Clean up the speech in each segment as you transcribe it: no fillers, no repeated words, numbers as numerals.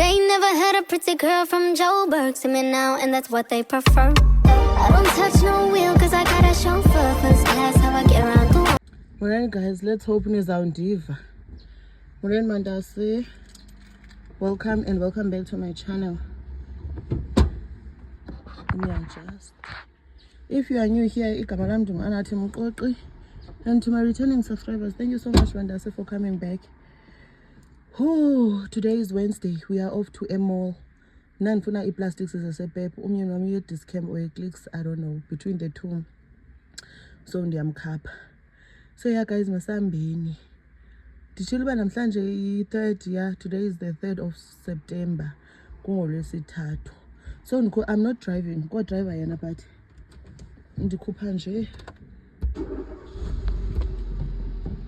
They never had a pretty girl from Joburg. See me now, and that's what they prefer. I don't touch no wheel, cause I got a chauffeur. First class, how I get around the world. Alright guys, let's hope nizawundiva. Alright Mandasi, welcome and welcome back to my channel. If you are new here, and to my returning subscribers, thank you so much Mandasi for coming back. Today is Wednesday. We are off to a mall. Nanfuna i-plastics is a pep. Umyeni wami uye-Dis-Chem or Clicks, I don't know, between the two. So ndiyamkhapha. So yeah guys, masambeni. Nditshilo uba namhlanje i-3rd, yeah, today is the 3rd of September. KungolweSithathu. So I'm not driving. Go driver yena but ndikhupha nje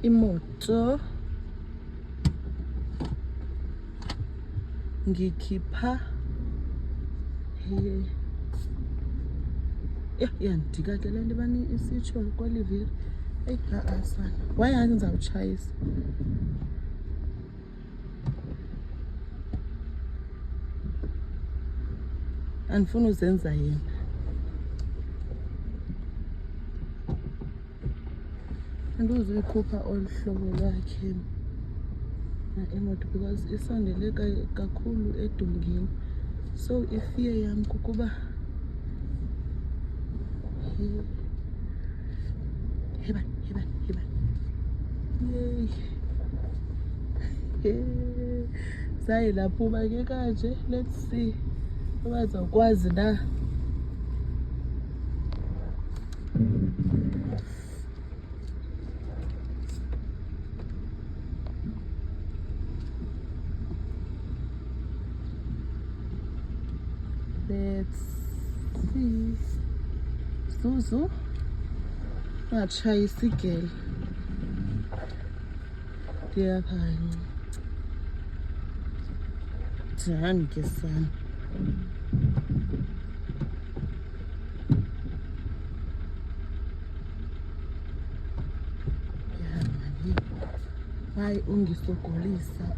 imoto. Ngikhipha ndika ke le nto bani isitsho kwaliviri. Sana why ngizawutshayisa andifuna uzenza yena. Andizuyikhupha olu hlobo lwakhe emoto because isondele kakhulu edongeni. So ifear yam kukuba heba yay sayi lapho ke kanje. Let's see bazawukwazi na. Let's see. Zuzu ungatshayisi igele ndiyapha njani ke sana. Hayi ungisokolisa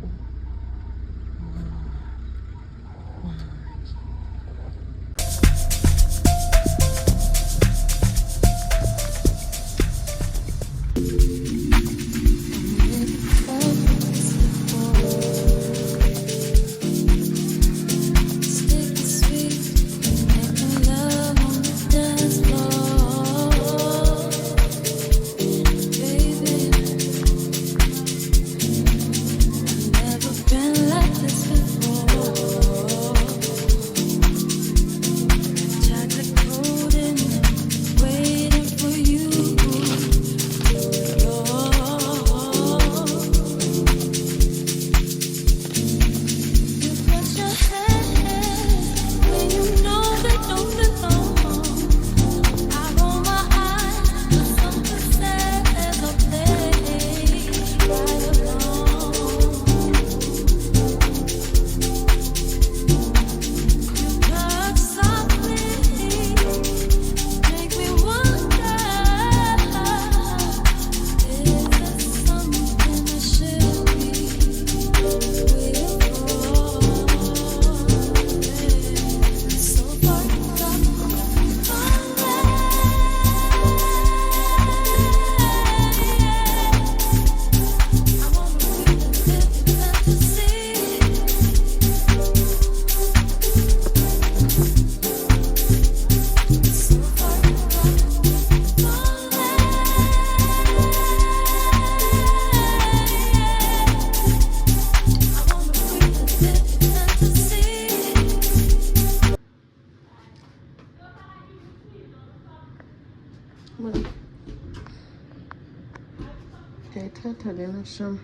ndiyayithatha lena sham.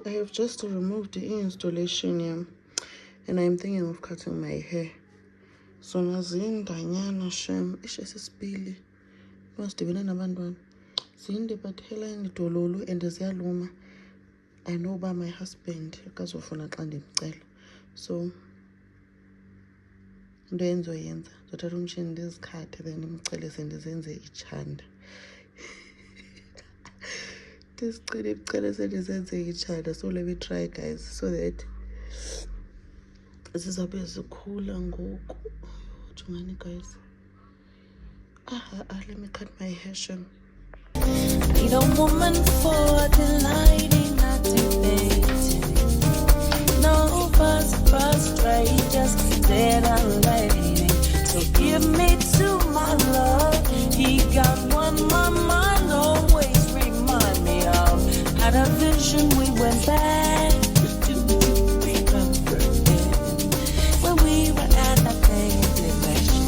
I have just removed the installation here, and I'm thinking of cutting my hair. So nazindanyana shem ishesisibili masidibene nabantwana zinde but hairline idololo and ziyaluma. I know uba my husband akazofuna xa ndimcela, so into endizoyenza ndizothatha umtshini ndizikhathe then ndimcelise ndizenze itshanda. Ndizicele icelise ndizenze itshanda. So let me try guys, so that zizabe zikhula ngoku. Jongani guys. Let me cut my hair shem. Need a woman for delighting, not debating. No fuss, frustrate, just sit and waiting. So give me to my love. He got one my mind always remind me of. Had a vision we went back to remember it. When we were at that baby fashion.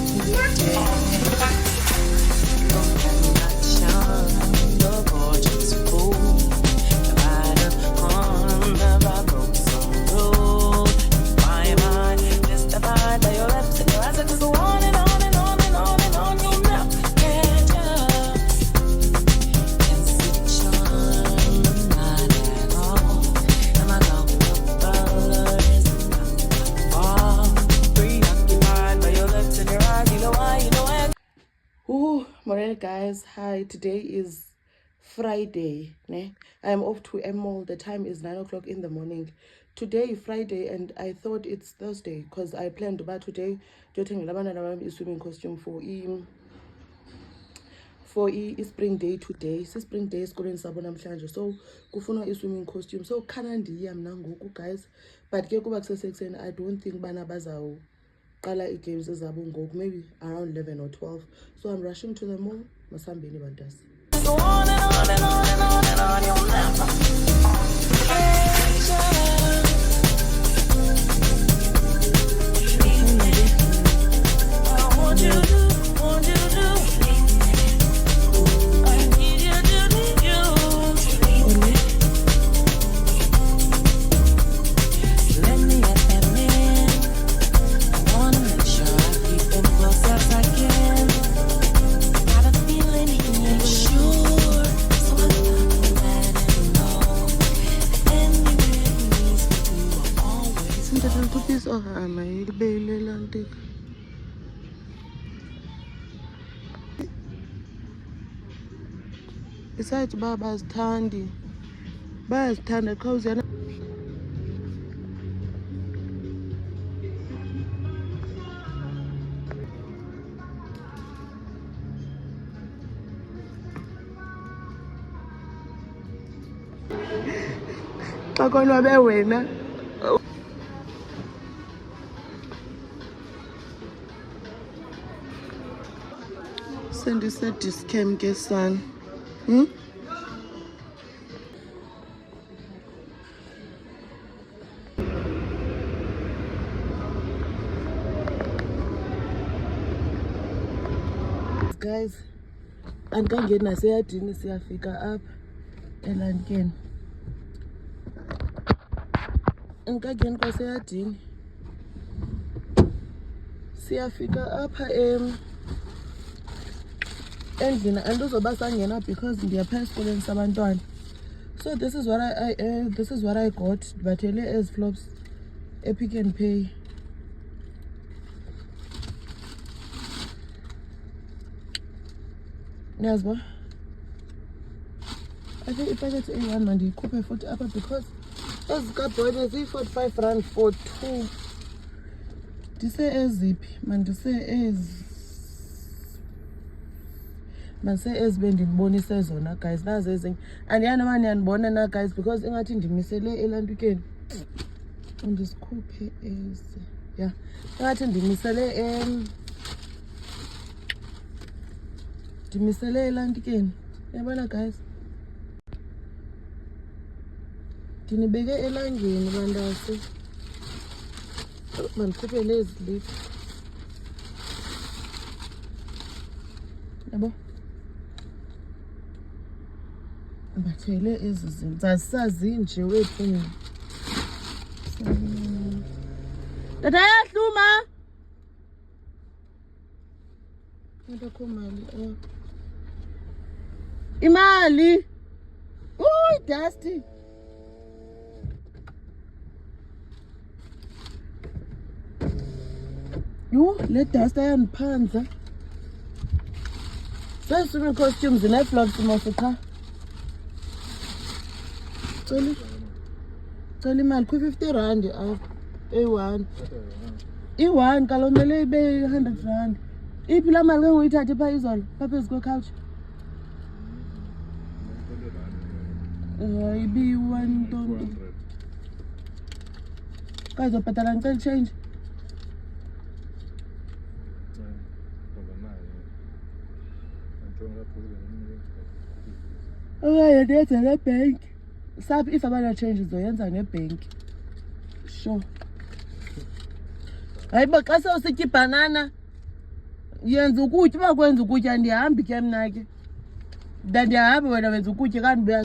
Morning guys, hi. Today is Friday, ne? I am off to Mall. The time is 9 o'clock in the morning. Today Friday, and I thought it's Thursday because I planned about today to take a swimming costume for spring day today. Spring day is going to so kufuna swimming costume. So kanandi am nangoku guys, but ke kuba kusesexeni I don't think bana bazawu qala games ezabo ngoku, maybe around 11 or 12. So I'm rushing to the mall. Masambeni bantas. Go on and on and on and on and on, you'll never I want you to, I need you to besides uba bayazithanda because yena xa konwabe wena sendise-Dis-Chem ke sana. Guys, andikangeni naseyadini, siyafika apha elantkeni. Andikangeni kwaseyadini, siyafika apha endlini. Andizoba sangena because ndiyapha esikolweni sabantwana. So this is what I got. Ndibathele as flops ePick n Pay. Niyazibona? I think ipakethi eyi-1 mandiyikhuphe futhi apha because ezikabhoyile ziyi-45 rand for 2. Ndise eziphi? Mandise ezi bendinibonise zona guys. Nazi ezinye. Andiyani uba niyanibona na guys because ingathi ndimisele elantukeni. Ndizikhuphe ezi. Yeah. Ingathi ndimisele elantukeni. Yabona guys. Ndinibeke elangeni bandasi. Mandikhuphe lezi lithi. Yabo? Ndibathele ezi zinto. Zazisazinje wethu mina. Tata yahluma. Ngibakho mali. Imali. Uy, Dusty. Yo, le dust ayandiphandla. Swimming costumes ne-vlogs mose cha. Cela imali kwi-50 rand apha. eyi-1. I-1 kaloku kumele ibe 100 rand. Iphi la mali ke ngoyithathe phaa izolo phaphezu kwe-couch? Ibi-120. Kazobhatala ngicela change. Okay, ndenza ngebhenki. Saphi if abana change zoyenza ngebhenki. Sure. Hayibo xa sewusitya ibhanana yenza ukutya uba kwenza ukutya ndihambi ke mna ke. Ndiyahambi wena wenza ukutya kanti buya.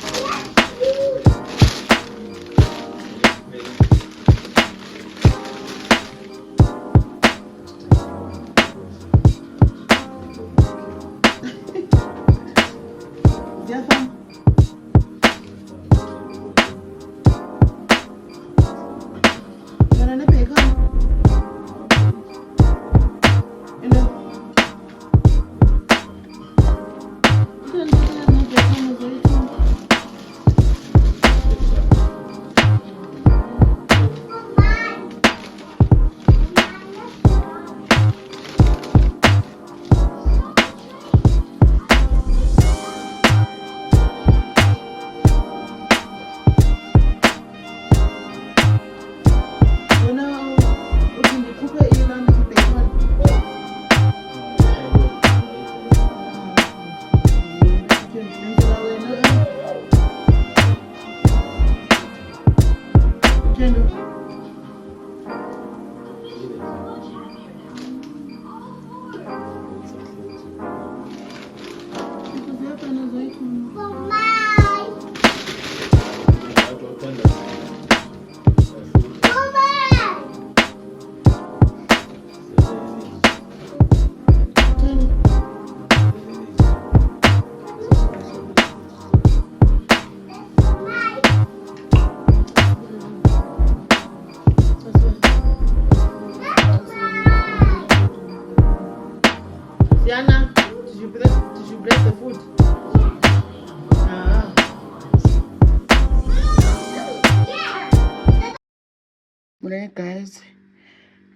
Morning, guys.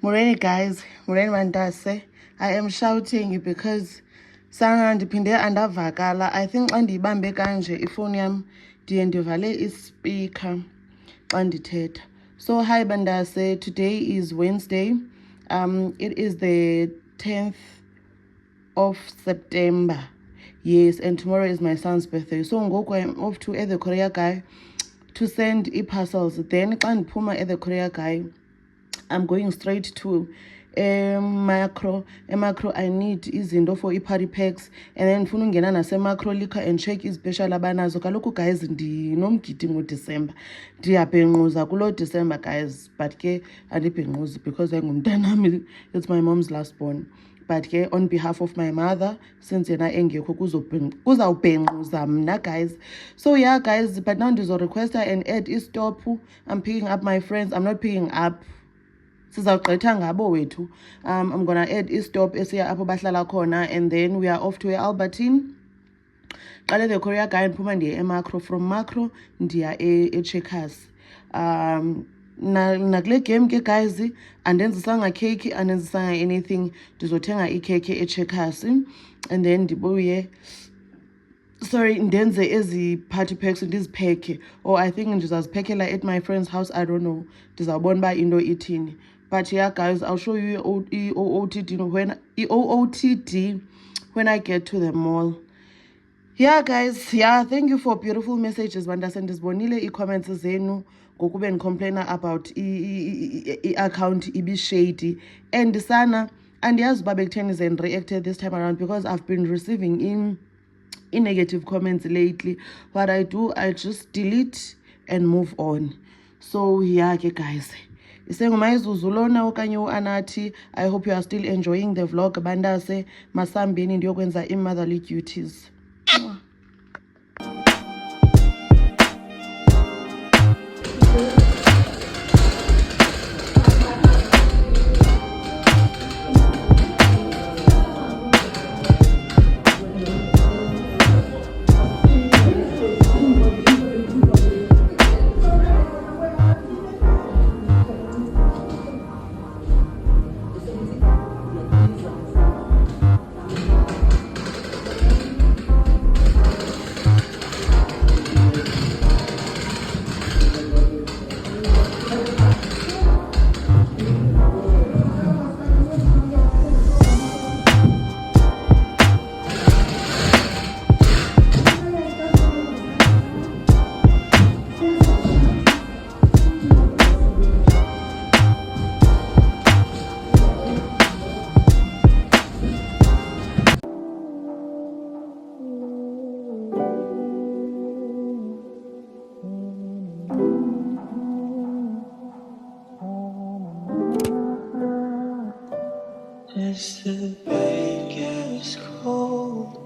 Morning, Mandase. I am shouting because Sarah ndiphinde andavakala. I think xa ndiyibambe kanje ifoni yam ndiye ndivale ispeaker xa ndithetha. So hi Mandase, today is Wednesday. It is the 10th of September. Yes, and tomorrow is my son's birthday. So ngoku I'm off to the courier guy to send e-parcels. Then xa ndiphuma at the courier guy, I'm going straight to macro. Macro I need izinto for i-party packs, and then ndifuna ungena nase-macro liquor and check izipeshal abanazo. Kaloku guys ndinomgidi ngoDisemba, ndiyabhenquza kulo December guys, but ke andibhenquzi because engumntanami, it's my mom's last born. But ke on behalf of my mother, since yena engekho kuzawubhenquza mna guys. So yeah guys, but now ndizo requesta and add i-stop. I'm picking up my friends. I'm not picking up, sizawugqitha ngabo wethu. I'm gonna add i-stop esiya apho bahlala khona, and then we are off to eAlbertine. Qale the courier guy ndiphuma ndiye eMacro, from Macro ndiya eCheckers. Nakule game ke guys andenzisanga cake, andenzisanga anything. Ndizothenga ikeke eCheckers, and then ndibuye, sorry, ndenze ezi party packs ndizipheke, or I think ndizaziphekela at my friend's house. I don't know, ndizawubona uba into ithini. But yeah guys, I'll show you OOTD when I get to the mall. Yeah guys, yeah, thank you for beautiful messages. Bandase ndizibonile i-comments zenu ngokube ndicomplaina about i-account ibi shady, and sana andiyazi uba bekutheni ze reacted this time around because I've been receiving in negative comments lately. What I do, I just delete and move on. So yeah ke guys, isengumayizuzu lona okanye uAnathi. I hope you are still enjoying the vlog. Bandase masambeni ndiyokwenza i-motherly duties. As the bed gets cold,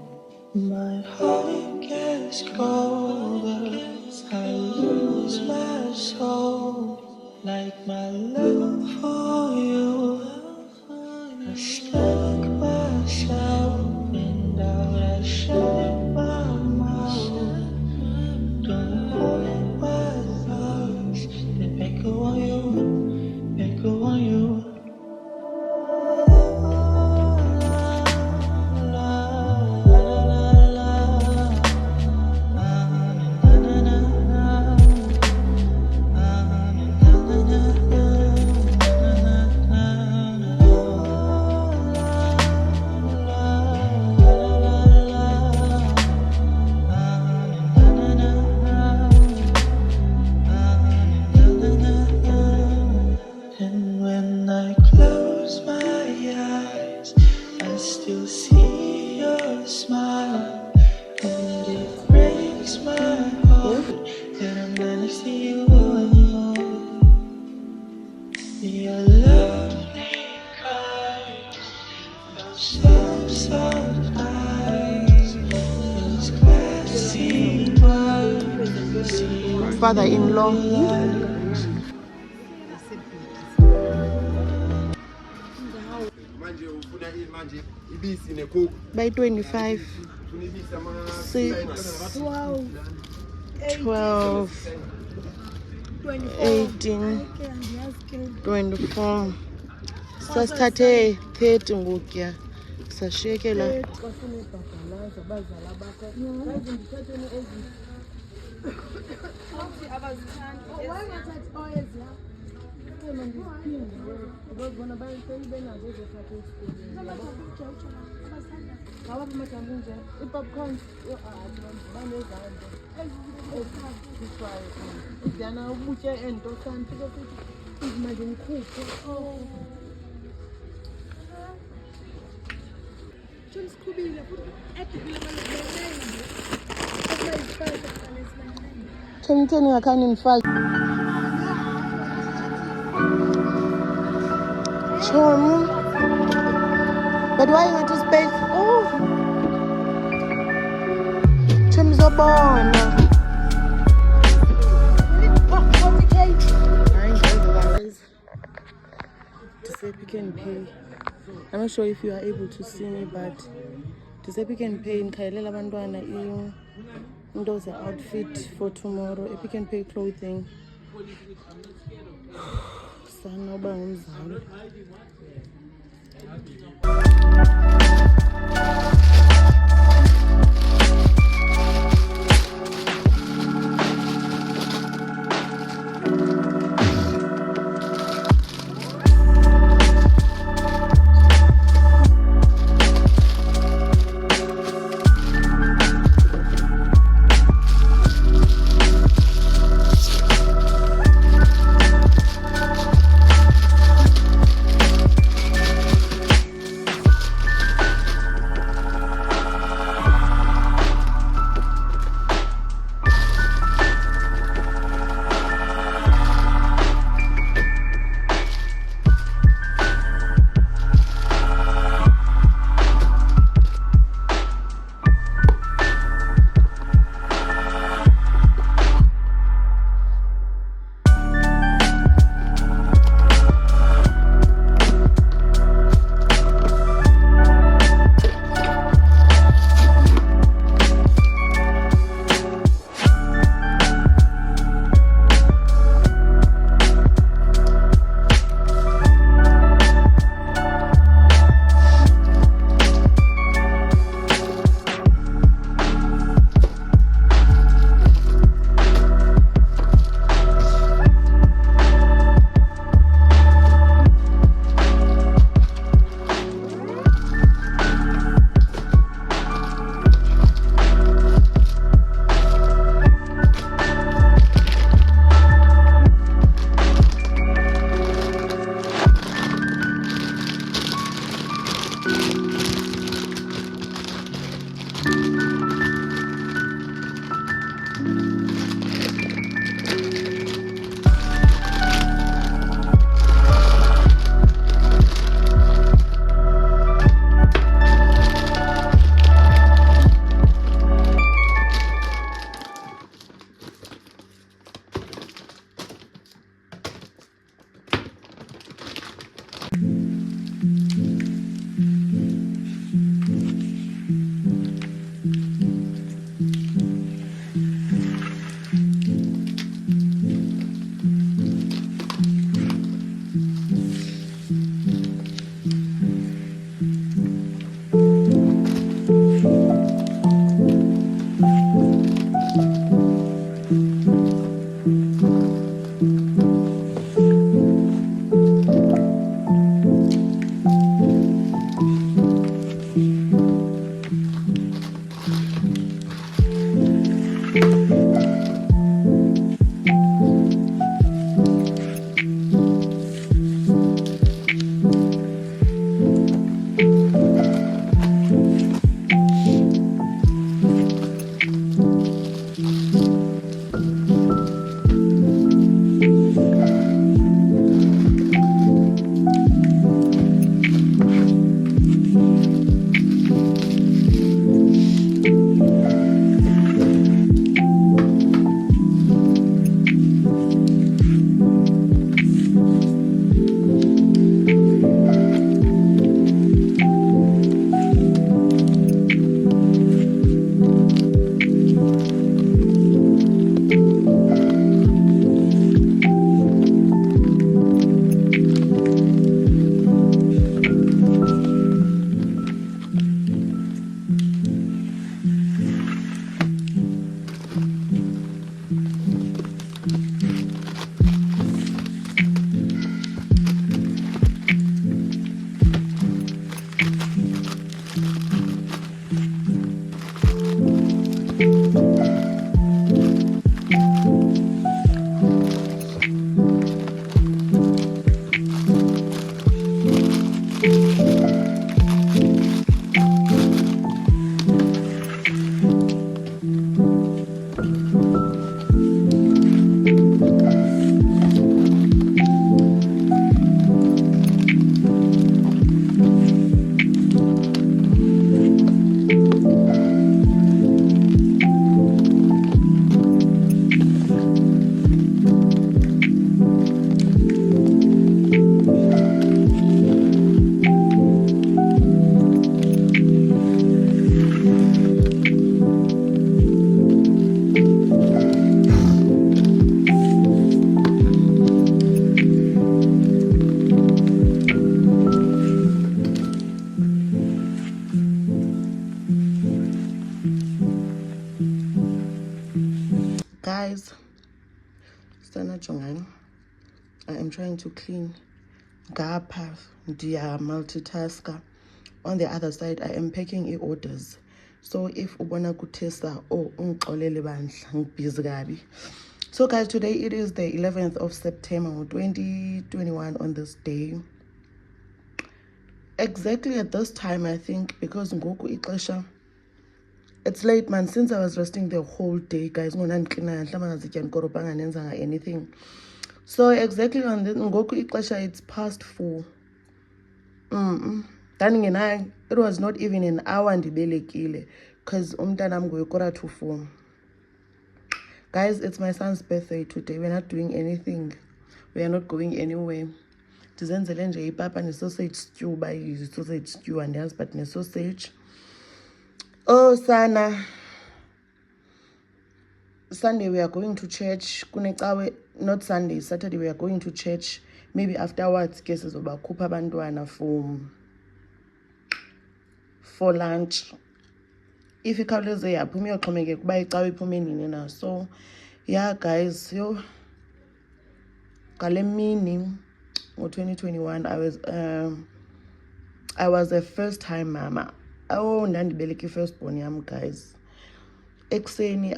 my heart gets colder. I lose my soul, like my love for you. I stuck myself and I shut my mouth. Don't hold my thoughts, they echo on you, echo on you. Father-in-law. By 25, 6, 12. 18, 24. Sasithathe 30 ngokuya. Sashiyekela. Teni ngakhani nifake. Chomi. But why you to space? Oh. Chomi zobona. To say Pick n Pay. I'm not sure if you are able to see me, but to say Pick n Pay in Kailela Bandwana indoors outfit for tomorrow. A Pick n Pay clothing. Sana uba ngumzali. Guys, I am trying to clean. Ngapha ndiya multitasker. On the other side, I am packing orders. So if ubona kutesa ungixolele bandla ngibhizi kabi. So guys, today it is the 11th of September 2021 on this day. Exactly at this time, I think, because ngoku ixesha, it's late, man, since I was resting the whole day, guys. Anything. So exactly on this, ngoku ixesha, it's past 4. It was not even an hour ndibelekile, because umntanam ngoyikora to 4. Guys, it's my son's birthday today. We're not doing anything. We are not going anywhere. Ndizenzele nje ipapa ne-sausage stew, sausage stew andiyazi, but ne-sausage. Oh, sana. Sunday we are going to church. Not Sunday, Saturday we are going to church. Maybe afterwards, cases about kupa bandwana for lunch. If you can't say ya pumi oxhomeke kuba icawe iphume nini na. So yeah guys, ngale mini ngo-2021 I was a first time mama. Oh, ndandibeleke firstborn yam, guys. Ekuseni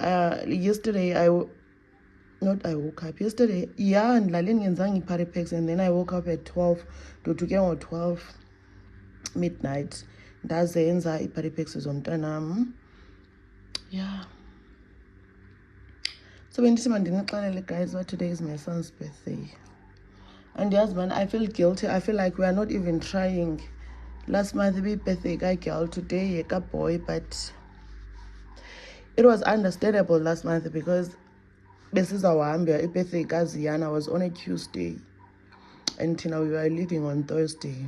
yesterday I woke up yesterday. Yeah, ndilale ndingenzanga ii-paripex, and then I woke up at 12. Ndoduke ngo-12 midnight. Ndazenza ii-paripex zomntanam. Yeah. So bendithi mandinixelele guys what today is my son's birthday. And yes, man, I feel guilty. I feel like we are not even trying. Last month we birthday guy girl, today a boy, but it was understandable last month because besizawahamba birthday kaZiyana was on a Tuesday, and now we were leaving on Thursday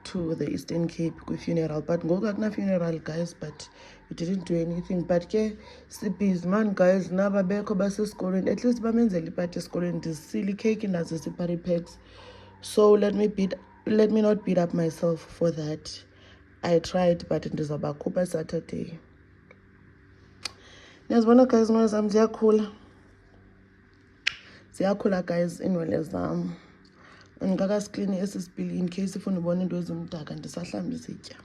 to the Eastern Cape funeral. But ngoku akuna funeral, guys, but we didn't do anything. But ke sibhizi man, guys, nababekho basesikolweni, at least bamenzele ipati esikolweni, ndizisile cake ndazisa ii-paripex. So let me not beat up myself for that. I tried, but ndizabakhupha Saturday. Niyazibona guys, iinwele zam ziyakhula guys, iinwele zam. Ndingakasiklini esi sipili in case ifuna ubona into ezimdaka, ndisahlamba isitya.